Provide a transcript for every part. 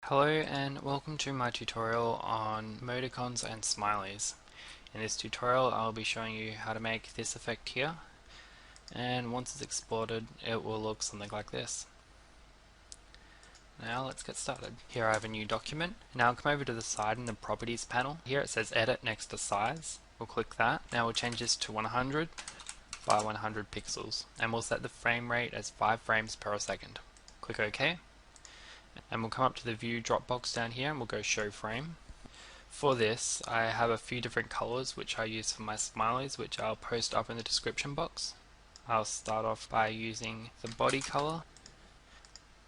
Hello and welcome to my tutorial on emoticons and smileys. In this tutorial I'll be showing you how to make this effect here, and once it's exported it will look something like this. Now let's get started. Here I have a new document. Now come over to the side in the properties panel. Here it says edit next to size. We'll click that. Now we'll change this to 100 by 100 pixels and we'll set the frame rate as 5 frames per second. Click OK. And we'll come up to the view drop box down here and we'll go show frame. For this I have a few different colors which I use for my smileys, which I'll post up in the description box. I'll start off by using the body color,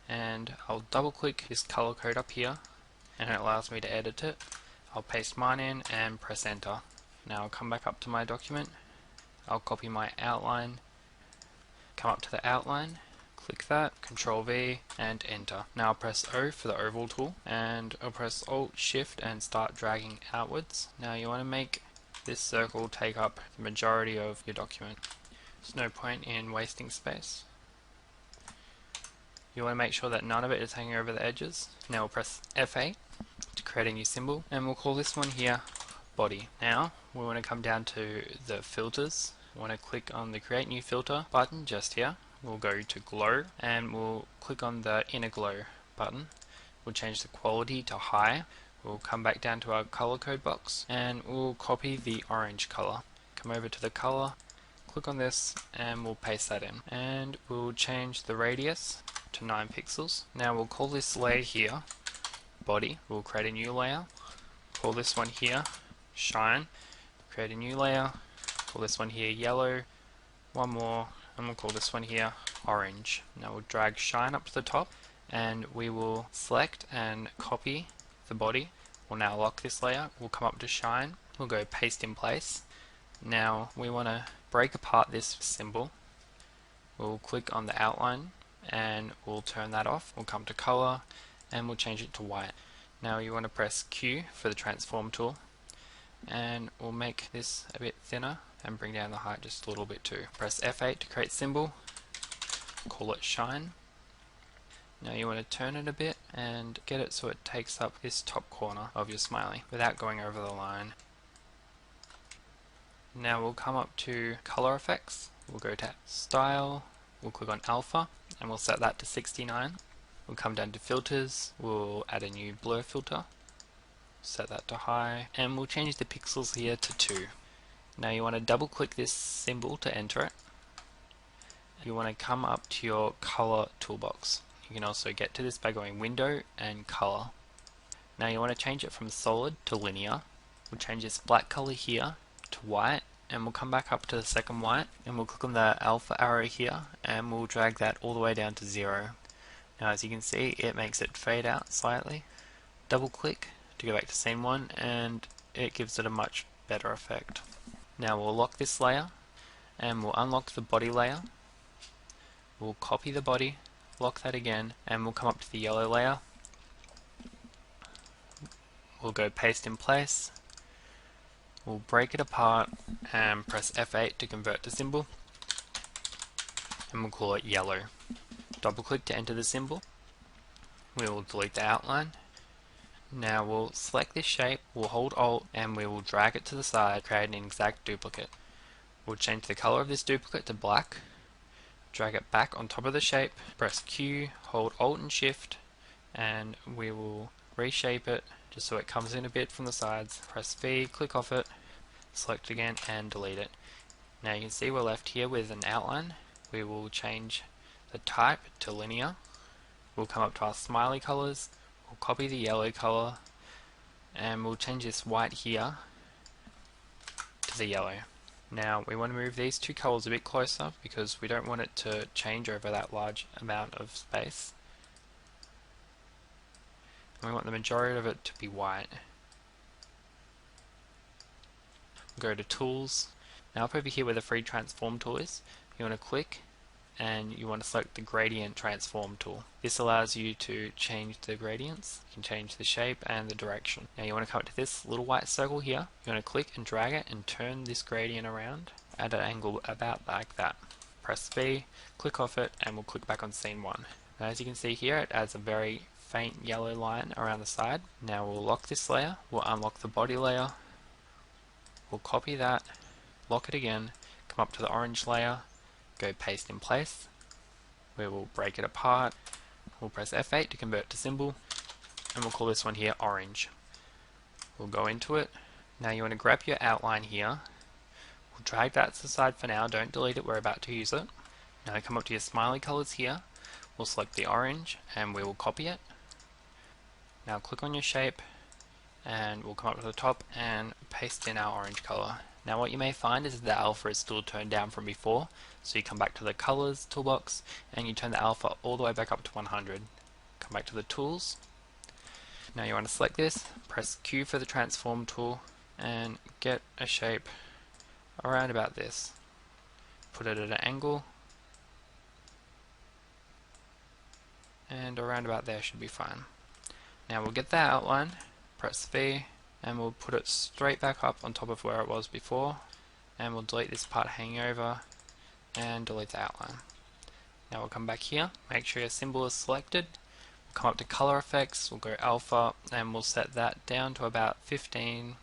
and I'll double click this color code up here and it allows me to edit it. I'll paste mine in and press enter. Now I'll come back up to my document, I'll copy my outline, come up to the outline, click that, Control V and enter. Now I'll press O for the oval tool and I'll press Alt Shift and start dragging outwards. Now you want to make this circle take up the majority of your document. There's no point in wasting space. You want to make sure that none of it is hanging over the edges. Now we'll press F8 to create a new symbol and we'll call this one here body. Now we want to come down to the filters. We want to click on the create new filter button just here. We'll go to glow and we'll click on the inner glow button. We'll change the quality to high. We'll come back down to our color code box and we'll copy the orange color. Come over to the color, click on this and we'll paste that in. And we'll change the radius to 9 pixels. Now we'll call this layer here body. We'll create a new layer. Call this one here shine. Create a new layer. Call this one here yellow. One more. And we'll call this one here orange. Now we'll drag shine up to the top and we will select and copy the body. We'll now lock this layer. We'll come up to shine. We'll go paste in place. Now we want to break apart this symbol. We'll click on the outline and we'll turn that off. We'll come to color and we'll change it to white. Now you want to press Q for the transform tool and we'll make this a bit thinner and bring down the height just a little bit too. Press F8 to create symbol, call it shine. Now you want to turn it a bit and get it so it takes up this top corner of your smiley without going over the line. Now we'll come up to color effects, we'll go to style, we'll click on alpha and we'll set that to 69. We'll come down to filters, we'll add a new blur filter, set that to high, and we'll change the pixels here to 2. Now you want to double click this symbol to enter it. You want to come up to your color toolbox. You can also get to this by going window and color. Now you want to change it from solid to linear. We'll change this black color here to white and we'll come back up to the second white and we'll click on the alpha arrow here and we'll drag that all the way down to 0. Now as you can see it makes it fade out slightly. Double click to go back to scene 1 and it gives it a much better effect. Now we'll lock this layer and we'll unlock the body layer. We'll copy the body, lock that again, and we'll come up to the yellow layer. We'll go paste in place. We'll break it apart and press F8 to convert to symbol. And we'll call it yellow. Double click to enter the symbol. We will delete the outline. Now we'll select this shape, we'll hold Alt and we will drag it to the side, create an exact duplicate. We'll change the color of this duplicate to black, drag it back on top of the shape, press Q, hold Alt and Shift, and we will reshape it just so it comes in a bit from the sides. Press V, click off it, select again and delete it. Now you can see we're left here with an outline. We will change the type to linear. We'll come up to our smiley colors. We'll copy the yellow color and we'll change this white here to the yellow. Now we want to move these two colors a bit closer because we don't want it to change over that large amount of space. And we want the majority of it to be white. We'll go to tools. Now up over here where the free transform tool is, you want to click and you want to select the gradient transform tool. This allows you to change the gradients. You can change the shape and the direction. Now you want to come up to this little white circle here. You want to click and drag it and turn this gradient around at an angle about like that. Press V, click off it and we'll click back on scene 1. Now as you can see here it adds a very faint yellow line around the side. Now we'll lock this layer, we'll unlock the body layer, we'll copy that, lock it again, come up to the orange layer, go paste in place. We will break it apart, we'll press F8 to convert to symbol, and we'll call this one here orange. We'll go into it. Now you want to grab your outline here, we'll drag that to the side for now, don't delete it, we're about to use it. Now come up to your smiley colors here, we'll select the orange and we will copy it. Now click on your shape and we'll come up to the top and paste in our orange color. Now what you may find is the alpha is still turned down from before, so you come back to the colors toolbox and you turn the alpha all the way back up to 100. Come back to the tools. Now you want to select this, press Q for the transform tool and get a shape around about this. Put it at an angle and around about there should be fine. Now we'll get that outline, press V, and we'll put it straight back up on top of where it was before, and we'll delete this part hanging over and delete the outline. Now we'll come back here, make sure your symbol is selected, we'll come up to color effects, we'll go alpha and we'll set that down to about 15,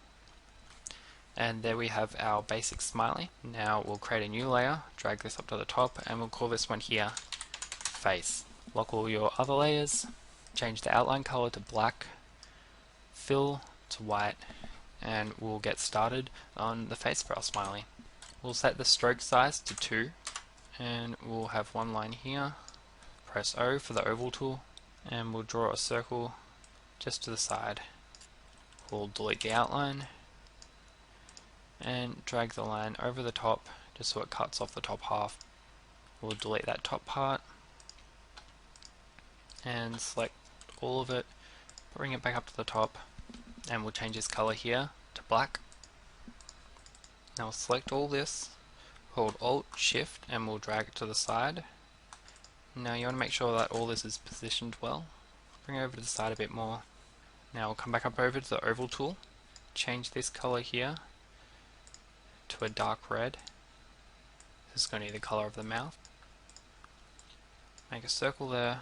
and there we have our basic smiley. Now we'll create a new layer, drag this up to the top, and we'll call this one here face. Lock all your other layers, change the outline color to black, fill to white, and we'll get started on the face for our smiley. We'll set the stroke size to 2 and we'll have one line here. Press O for the oval tool and we'll draw a circle just to the side. We'll delete the outline and drag the line over the top just so it cuts off the top half. We'll delete that top part and select all of it, bring it back up to the top, and we'll change this color here to black. Now we'll select all this, hold Alt Shift and we'll drag it to the side. Now you want to make sure that all this is positioned well. Bring it over to the side a bit more. Now we'll come back up over to the oval tool, change this color here to a dark red. This is going to be the color of the mouth. Make a circle there,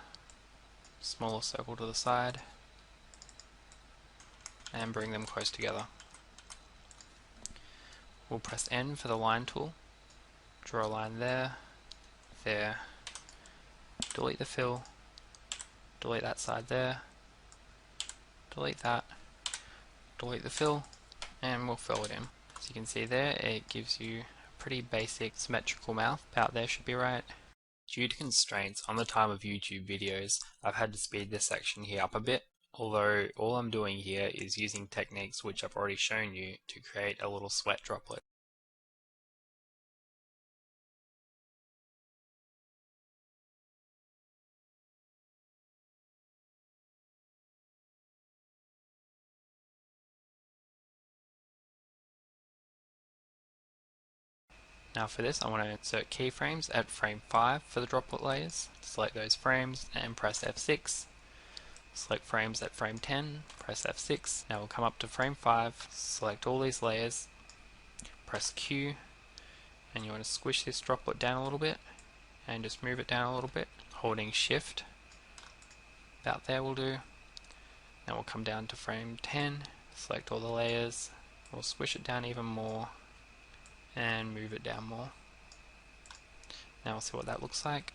smaller circle to the side, and bring them close together. We'll press N for the line tool, draw a line there, there, delete the fill, delete that side there, delete that, delete the fill, and we'll fill it in. As you can see there, it gives you a pretty basic symmetrical mouth. About there should be right. Due to constraints on the time of YouTube videos, I've had to speed this section here up a bit, although all I'm doing here is using techniques which I've already shown you to create a little sweat droplet. Now for this I want to insert keyframes at frame 5 for the droplet layers. Select those frames and press F6. Select frames at frame 10, press F6. Now we'll come up to frame 5, select all these layers, press Q, and you want to squish this droplet down a little bit and just move it down a little bit, holding Shift. About there will do. Now we'll come down to frame 10, select all the layers, we'll squish it down even more and move it down more. Now we'll see what that looks like.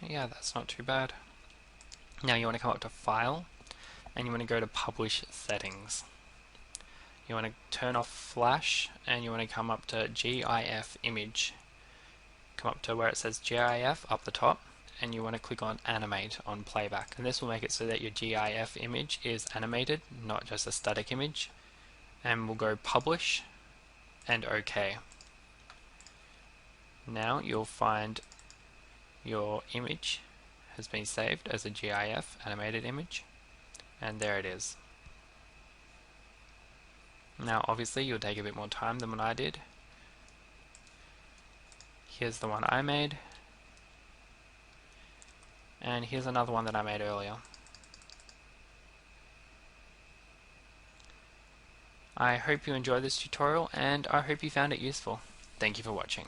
Yeah, that's not too bad. Now you want to come up to File and you want to go to Publish Settings. You want to turn off Flash and you want to come up to GIF Image. Come up to where it says GIF up the top and you want to click on Animate on Playback, and this will make it so that your GIF image is animated, not just a static image. And we'll go Publish and OK. Now you'll find your image has been saved as a GIF animated image, and there it is. Now obviously you'll take a bit more time than what I did. Here's the one I made, and here's another one that I made earlier. I hope you enjoyed this tutorial and I hope you found it useful. Thank you for watching.